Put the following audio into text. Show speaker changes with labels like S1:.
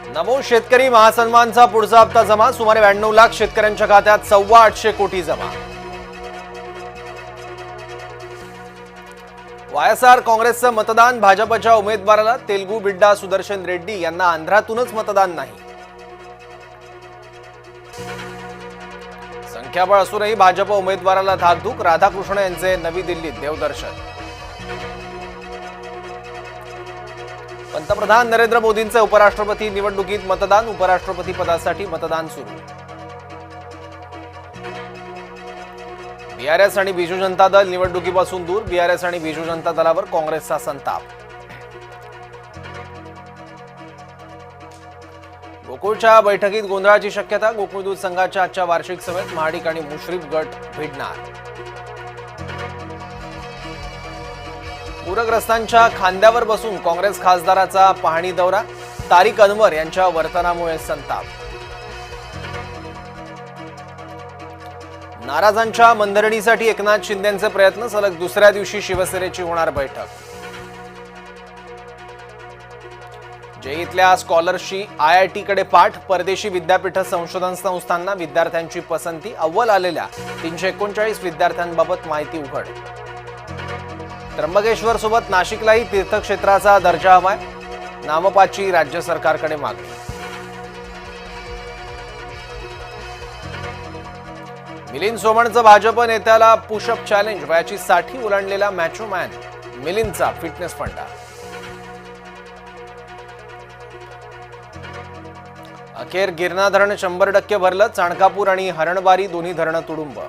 S1: नमो शेतकरी महासन्मानचा पुढचा हप्ता जमा। सुमारे 92 लाख शेतकऱ्यांच्या खात्यात 825 कोटी जमा। वायएसआर काँग्रेसचं मतदान भाजपच्या उमेदवाराला तेलगू बिड्डा सुदर्शन रेड्डी यांना आंध्रातूनच मतदान नाही। संख्याबळ असूनही भाजप उमेदवाराला धाकधूक। राधाकृष्ण यांचे नवी दिल्लीत देवदर्शन। पंतप्रधान नरेंद्र मोदींचे उपराष्ट्रपती निवडणुकीत मतदान। उपराष्ट्रपती पदासाठी मतदान सुरू। बीआरएस आणि बिजू जनता दल निवडणुकीपासून दूर। बीआरएस आणि बिजू जनता दलावर काँग्रेसचा संताप। गोकुळच्या बैठकीत गोंधळाची शक्यता। गोकुळ दूध संघाच्या आजच्या वार्षिक सभेत महाडिक आणि मुश्रीफ गट भिडणार। पूरग्रस्तांच्या खांद्यावर बसून काँग्रेस खासदाराचा पाहणी दौरा। तारिक अनवर यांच्या वर्तनामुळे संताप। नाराजांच्या मनधरणीसाठी एकनाथ शिंदेंचे प्रयत्न। सलग दुसऱ्या दिवशी शिवसेनेची होणार बैठक। जेईतल्या स्कॉलर्सची आयआयटीकडे पाठ। परदेशी विद्यापीठ संशोधन संस्थांना विद्यार्थ्यांची पसंती। अव्वल आलेल्या 339 विद्यार्थ्यांबाबत माहिती उघड। त्र्यंबकेश्वर सोबत नाशिकलाही तीर्थक्षेत्राचा दर्जा हवाय। नामपाची राज्य सरकारकडे मागणी। मिलिंद सोमणचं भाजप नेत्याला पुशअप चॅलेंज। वयाची 60 ओलांडलेला मॅचो मॅन मिलिंदचा फिटनेस फंडा। अखेर गिरणा धरण 100% भरलं। चाणकापूर आणि हरणबारी दोन्ही धरणं तुडुंब।